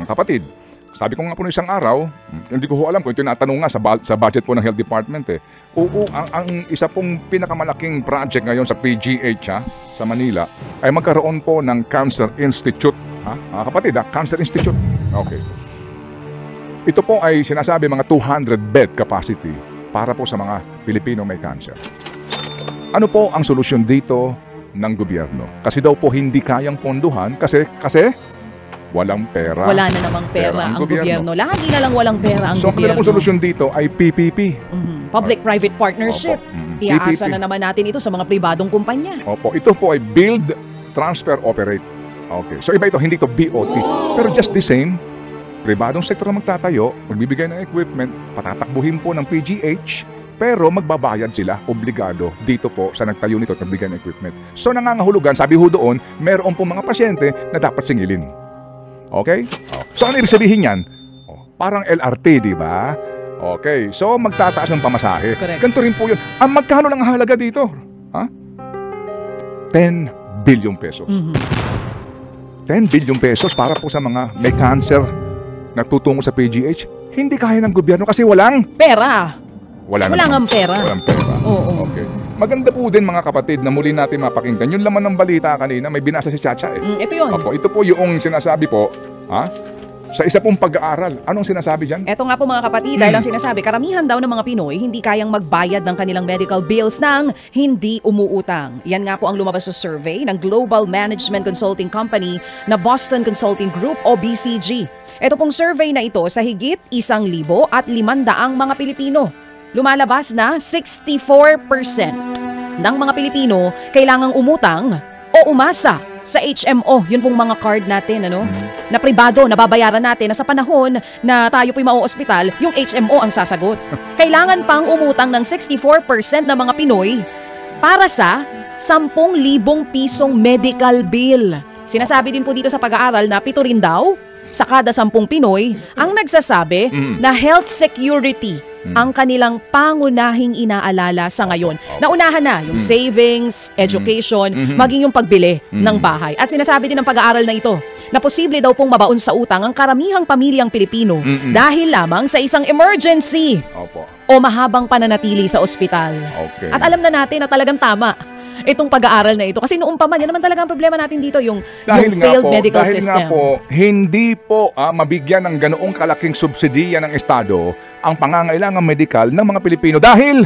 Mga kapatid, sabi ko nga po isang araw, hindi ko alam kung ito natanong nga sa budget po ng Health Department eh. Oo, ang isa pong pinakamalaking project ngayon sa PGH sa Manila ay magkaroon po ng Cancer Institute. Mga kapatid, Cancer Institute. Okay. Ito po ay sinasabi mga 200 bed capacity para po sa mga Pilipino may cancer. Ano po ang solusyon dito ng gobyerno? Kasi daw po hindi kayang ponduhan kasi walang pera. Wala na namang pera ang gobyerno. Lagi na lang walang pera ang gobyerno. So, ang solusyon dito ay PPP. Public-private partnership. Iaasa na naman natin ito sa mga pribadong kumpanya. Opo, ito po ay Build, Transfer, Operate. Okay. So, iba ito, hindi ito BOT. Pero just the same, pribadong sektor na magtatayo, magbibigay ng equipment, patatakbuhin po ng PGH, pero magbabayad sila, obligado, dito po sa nagtayo nito at nagbigay ng equipment. So, nangangahulugan, sabi ho doon, meron pong mga pasyente na dapat singilin. Okay? So, ano ibig sabihin yan? Parang LRT, di ba? Okay. So, magtataas ng pamasahe. Correct. Ganito rin po yun. Ang magkano lang ang halaga dito? 10 billion pesos. 10 billion pesos para po sa mga may cancer nagtutungo sa PGH. Hindi kaya ng gobyerno kasi walang pera. Walang pera. Walang pera. Oo. Okay. Maganda po din mga kapatid na muli natin mapakinggan. Yung laman ng balita kanina, may binasa si Chacha eh. Ito yun. Opo, ito po yung sinasabi po, sa isa pong pag-aaral. Anong sinasabi dyan? Ito nga po mga kapatid, dahil ang sinasabi, karamihan daw ng mga Pinoy hindi kayang magbayad ng kanilang medical bills nang hindi umuutang. Yan nga po ang lumabas sa survey ng Global Management Consulting Company na Boston Consulting Group o BCG. Ito pong survey na ito sa higit 1,500 mga Pilipino. Lumalabas na 64% ng mga Pilipino kailangang umutang o umasa sa HMO. Yun pong mga card natin, na pribado, nababayaran natin na sa panahon na tayo po'y mau-ospital, yung HMO ang sasagot. Kailangan pang umutang ng 64% ng mga Pinoy para sa 10,000 pisong medical bill. Sinasabi din po dito sa pag-aaral na 7 rin daw sa kada 10 Pinoy ang nagsasabi na health security ang kanilang pangunahing inaalala sa ngayon. Naunahan na yung savings, education, maging yung pagbili ng bahay. At sinasabi din ng pag-aaral na ito na posible daw pong mabaon sa utang ang karamihang pamilyang Pilipino dahil lamang sa isang emergency o mahabang pananatili sa ospital. Okay. At alam na natin na talagang tama itong pag-aaral na ito. Kasi noong pa man, yan naman talaga ang problema natin dito, yung failed medical system. Dahil nga po, hindi po mabigyan ng ganoong kalaking subsidiya ng Estado ang pangangailangan medikal ng mga Pilipino dahil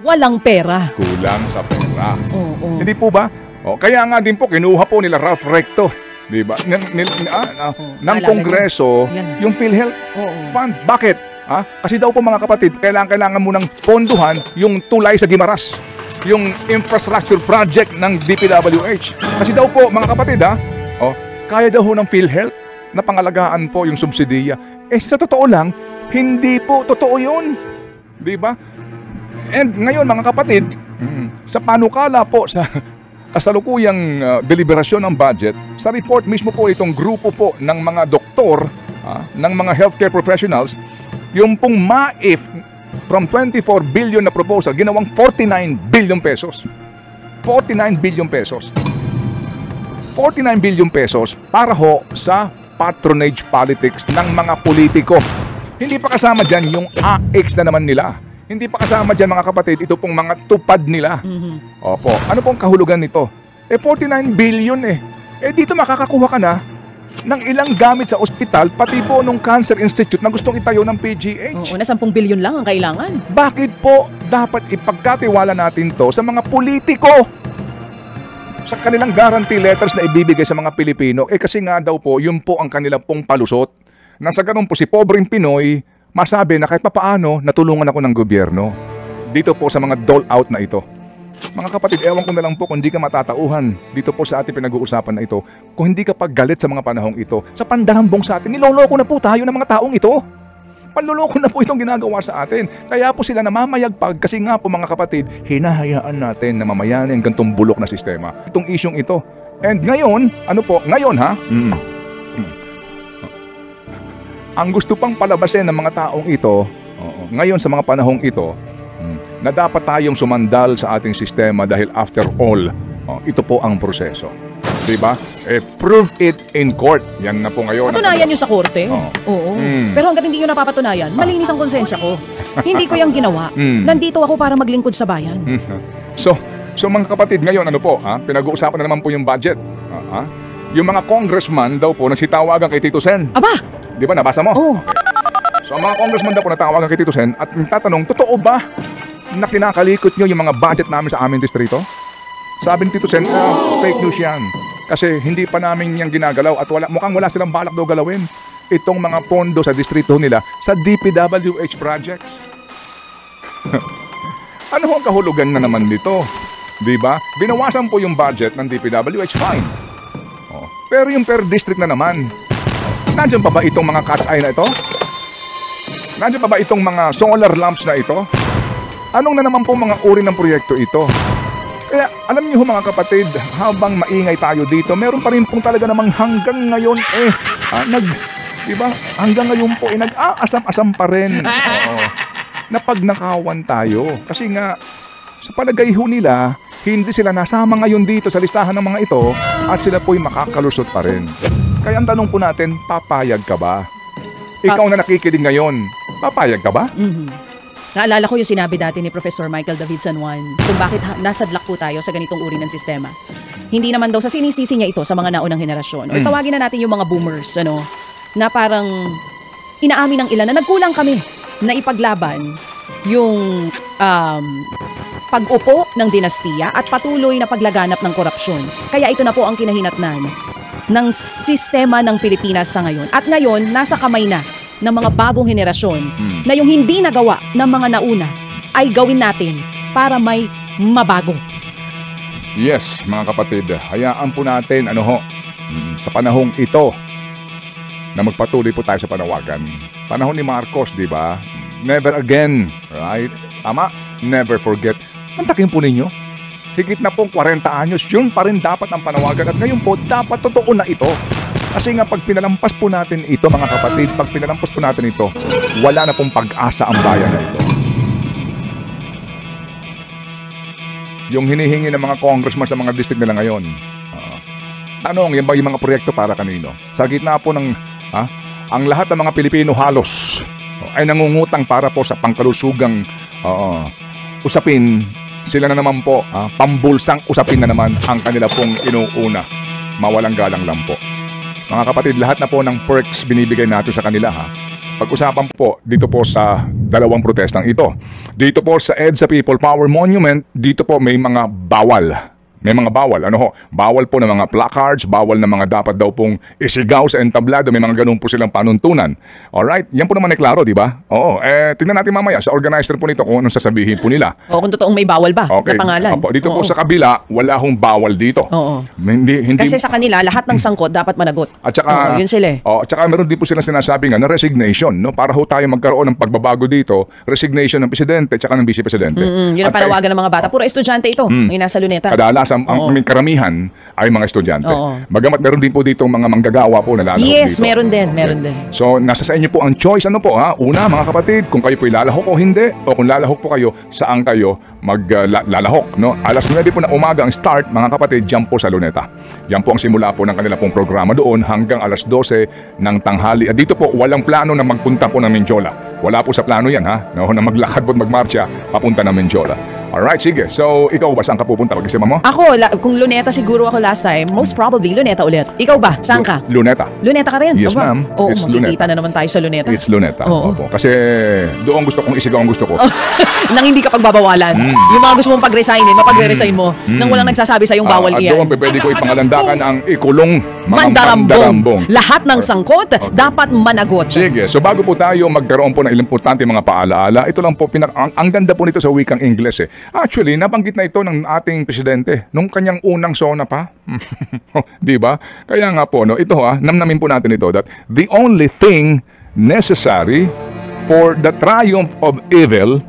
walang pera. Kulang sa pera. Oo. Hindi po ba? Kaya nga din po, kinuha po nila Ralph Recto, di ba? Ng Kongreso, yung PhilHealth Fund. Bakit? Kasi daw po mga kapatid, kailangan mo ng ponduhan yung tulay sa Guimaras, yung infrastructure project ng DPWH. Kasi daw po mga kapatid kaya daw ng PhilHealth na pangalagaan po yung subsidiya. Sa totoo lang, hindi po totoo yun. Di ba? And ngayon mga kapatid, sa panukala po sa kasalukuyang deliberasyon ng budget, sa report mismo po itong grupo po ng mga doktor, ng mga healthcare professionals, yung pong MAIF from 24 billion na proposal, ginawang 49 billion pesos. 49 billion pesos. 49 billion pesos para ho sa patronage politics ng mga politiko. Hindi pa kasama dyan yung AX na naman nila. Hindi pa kasama dyan mga kapatid, ito pong mga tupad nila. Opo. Ano pong kahulugan nito? 49 billion dito makakakuha ka na ng ilang gamit sa ospital, pati po nung Cancer Institute na gustong itayo ng PGH. Oo, na 10 bilyon lang ang kailangan. Bakit po dapat ipagkatiwala natin to sa mga politiko? Sa kanilang guarantee letters na ibibigay sa mga Pilipino, kasi nga daw po, yun po ang kanilang pong palusot. Nasa ganun po si pobreng Pinoy, masabi na kahit papaano, natulungan ako ng gobyerno. Dito po sa mga dole out na ito. Mga kapatid, ewan ko na lang po kung hindi ka matatauhan dito po sa ating pinag-uusapan na ito. Kung hindi ka paggalit sa mga panahong ito, sa pandarambong sa atin, niloloko na po tayo ng mga taong ito. Panluloko na po itong ginagawa sa atin. Kaya po sila namamayagpag kasi nga po mga kapatid, hinahayaan natin na mamayani ang gantong bulok na sistema. Itong isyong ito. And ngayon, ang gusto pang palabasin ng mga taong ito, ngayon sa mga panahong ito, na dapat tayong sumandal sa ating sistema dahil after all, ito po ang proseso. Diba? Prove it in court. Yan na po ngayon. Patunayan nyo sa korte. Oo. Pero hanggat hindi nyo napapatunayan, malinis ang konsensya ko. Hindi ko yung ginawa. Nandito ako para maglingkod sa bayan. So mga kapatid, ngayon pinag-uusapan na naman po yung budget. Yung mga congressman daw po nagsitawagan kay Tito Sen. Aba! Di ba, nabasa mo? Oo. So ang mga congressman daw po natawagan kay Tito Sen at tatanong, totoo ba na kinakalikot nyo yung mga budget namin sa aming distrito? Sabi ni Tito Sen, fake news yan. Kasi hindi pa namin yung ginagalaw at mukhang wala silang balak daw galawin itong mga pondo sa distrito nila sa DPWH projects. Ano ang kahulugan na naman dito? Diba? Binawasan po yung budget ng DPWH, fine. Pero yung per district na naman, nandiyan pa ba itong mga cat's eye na ito? Nandiyan pa ba itong mga solar lamps na ito? Anong na naman po mga uri ng proyekto ito? Kaya alam niyo mga kapatid, habang maingay tayo dito, meron pa rin pong talaga namang hanggang ngayon diba? Hanggang ngayon po nag-aasam-asam pa rin. Na pagnakawan tayo. Kasi nga, sa palagay ho nila, hindi sila nasama ngayon dito sa listahan ng mga ito at sila po'y makakalusot pa rin. Kaya ang tanong po natin, papayag ka ba? Ikaw na nakikinig ngayon, papayag ka ba? Naalala ko yung sinabi dati ni Professor Michael David San Juan kung bakit nasadlak po tayo sa ganitong uri ng sistema. Hindi naman daw sa sinisisi niya ito sa mga naunang henerasyon. Or tawagin na natin yung mga boomers, na parang inaamin ng ilan na nagkulang kami na ipaglaban yung pag-upo ng dinastiya at patuloy na paglaganap ng korupsyon. Kaya ito na po ang kinahinatnan ng sistema ng Pilipinas sa ngayon. At ngayon, nasa kamay na ng mga bagong henerasyon na yung hindi nagawa ng mga nauna ay gawin natin para may mabago. Yes, mga kapatid, hayaan po natin sa panahong ito na magpatuloy po tayo sa panawagan. Panahon ni Marcos, di ba? Never again, right? Tama? Never forget. Mantakin po ninyo. Higit na pong 40 anyos, yun pa rin dapat ang panawagan. At ngayon po, dapat totoo na ito. Kasi nga pag pinalampas po natin ito, mga kapatid, pag pinalampas po natin ito, wala na pong pag-asa ang bayan na ito. Yung hinihingi ng mga congressman sa mga district nila ngayon, tanong, yan ba yung mga proyekto para kanino? Sa gitna po ng, ang lahat ng mga Pilipino halos ay nangungutang para po sa pangkalusugang usapin, sila na naman po, pambulsang usapin na naman ang kanila pong inuuna. Mawalang galang lang po. Mga kapatid, lahat na po ng perks binibigay natin sa kanila Pag-usapan po dito po sa dalawang protestang ito. Dito po sa EDSA People Power Monument, dito po may mga bawal. May mga bawal. Bawal po ng mga placards, bawal na mga dapat daw pong isigaw sa entablado. May mga ganun po silang panuntunan. Alright? Yan po naman ay klaro, di ba? Oo. Tingnan natin mamaya sa organizer po nito kung anong sasabihin po nila. O kung totoong may bawal ba na pangalan. Dito po sa kabila, wala hong bawal dito. Oo. Hindi. Kasi sa kanila, lahat ng sangkot dapat managot. At saka, yun sila. At saka meron din po silang sinasabi nga na resignation. Para ho tayo magkaroon ng pagbabago dito, resignation ng presidente at saka ng vice-presidente. Yun ang panawagan ng mga bata. Puro estudyante ito. Yung nasa Luneta. Kadalasan, ang karamihan ay mga estudyante. Bagamat meron din po dito mga manggagawa po na lalahok dito. Yes, meron din. So, nasa sa inyo po ang choice. Una, mga kapatid, kung kayo po lalahok o hindi, o kung lalahok po kayo, saan kayo maglalahok. Alas 9 po na umaga ang start, mga kapatid, dyan po sa Luneta. Yan po ang simula po ng kanila pong programa doon hanggang alas 12 ng tanghali. At dito po, walang plano na magpunta po ng Mendiola. Wala po sa plano yan, na maglakad po at magmarcha papunta ng Mendiola. Alright, sige. So, ikaw ba saan ka pupunta? Pag-isima mo? Ako, kung Luneta siguro ako last time, most probably Luneta ulit. Ikaw ba? Saan ka? Luneta. Luneta ka rin? Yes, ma'am. Oo, magkikita na naman tayo sa Luneta. It's Luneta. Opo. Kasi doon gusto kong isigaw ang gusto ko. Nang hindi ka pagbabawalan. Yung mga gusto mong pag-resignin, mapag-resign mo. Nang walang nagsasabi sa yung bawal iyan. At doon, pwede ko ipangalandakan ang ikulong mga mandarambong. Lahat ng sangkot, dapat managot. Sige. So, bago po tayo magkaroon po ng importante mga paalaala, ito lang po, ang ganda po nito sa wikang Ingles. Actually, nabanggit na ito ng ating presidente nung kanyang unang sona pa. Di ba? Kaya nga po, ito namnamin po natin ito that the only thing necessary for the triumph of evil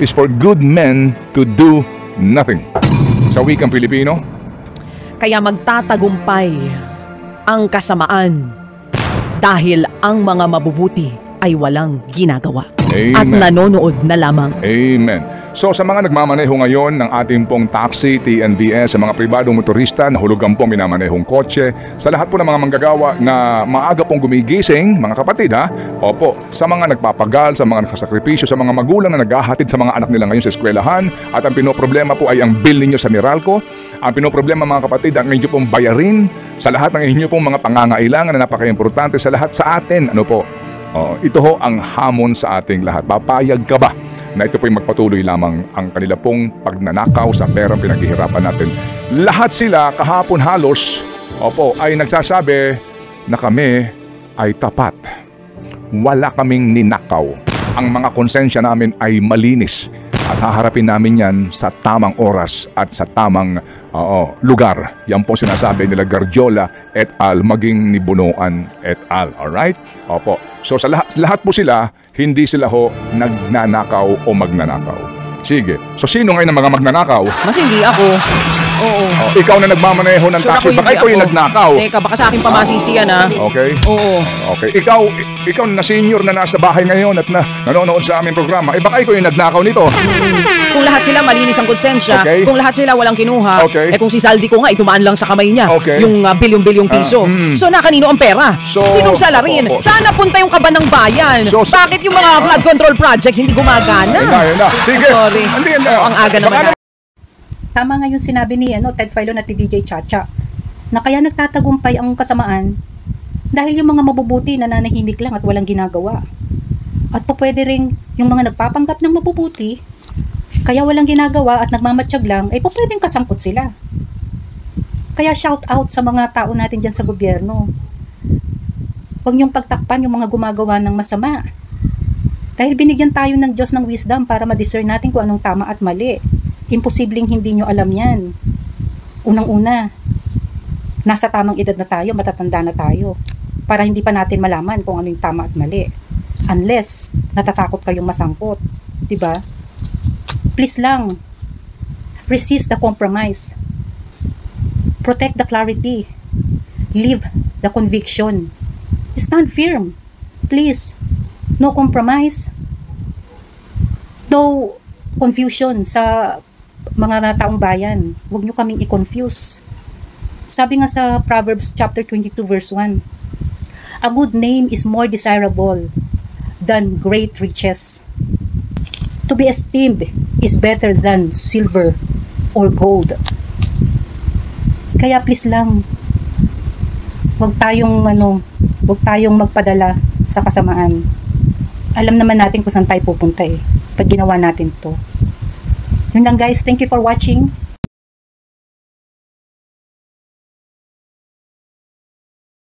is for good men to do nothing. Sa wikang Pilipino, kaya magtatagumpay ang kasamaan dahil ang mga mabubuti ay walang ginagawa. Amen. At nanonood na lamang. Amen. So sa mga nagmamaneho ngayon ng ating pong taxi, TNVS, sa mga pribadong motorista na hulugan pong minamanehong kotse, sa lahat po ng mga manggagawa na maaga pong gumigising, mga kapatid ha, opo, sa mga nagpapagal, sa mga nagsasakripisyo, sa mga magulang na naghahatid sa mga anak nila ngayon sa eskwelahan, at ang pinoproblema po ay ang bill ninyo sa Meralco, ang pinoproblema mga kapatid, ang inyo pong bayarin, sa lahat ng inyo pong mga pangangailangan na napaka-importante sa lahat sa atin, ano po, ito ho ang hamon sa ating lahat. Papayag ka ba na ito po'y magpatuloy lamang ang kanila pong pagnanakaw sa perang pinaghihirapan natin? Lahat sila kahapon halos, ay nagsasabi na kami ay tapat. Wala kaming ninakaw. Ang mga konsensya namin ay malinis at haharapin namin yan sa tamang oras at sa tamang lugar. Yan po sinasabi nila Garjola et al. Maging ni Bunuan et al. Alright? Opo. So sa lahat po sila, hindi sila ho nagnanakaw o magnanakaw. Sige. So sino ngayon ang mga magnanakaw? Mas hindi ako. Oo. Ikaw na nagmamaneho ng taxi, baka ikaw yung nagnakaw. Teka, baka sa akin pa masisiyan ha. Okay. Oo. Okay. Ikaw na senior na nasa bahay ngayon at nanonood sa aming programa, baka ikaw yung nagnakaw nito. Kung lahat sila malinis ang konsensya, kung lahat sila walang kinuha, kung si Saldi ko nga, itumaan lang sa kamay niya, yung bilyong-bilyong piso. So na kanino ang pera? Sinong salarin? Saan napunta yung kaban ng bayan? Bakit yung mga flood control projects hindi gumagana? Sige. Sorry. Ang aga naman. Tama nga yung sinabi ni Ted Filon at ni DJ Chacha na kaya nagtatagumpay ang kasamaan dahil yung mga mabubuti nananahimik lang at walang ginagawa. At po pwede rin yung mga nagpapanggap ng mabubuti kaya walang ginagawa at nagmamatsyag lang ay po pwedeng kasangkot sila. Kaya shout out sa mga tao natin dyan sa gobyerno. Huwag niyong pagtakpan yung mga gumagawa ng masama. Dahil binigyan tayo ng Diyos ng wisdom para ma-discern natin kung anong tama at mali. Imposibleng hindi nyo alam yan. Unang-una, nasa tamang edad na tayo, matatanda na tayo, para hindi pa natin malaman kung ano yung tama at mali. Unless, natatakot kayong masangkot. Diba? Please lang, resist the compromise. Protect the clarity. Leave the conviction. Stand firm. Please. No compromise. No confusion sa mga taong bayan. Huwag nyo kaming i-confuse. Sabi nga sa Proverbs chapter 22 verse 1, a good name is more desirable than great riches. To be esteemed is better than silver or gold. Kaya please lang, huwag tayong magpadala sa kasamaan. Alam naman natin kung saan tayo pupunta pag ginawa natin to. Yun lang guys, thank you for watching.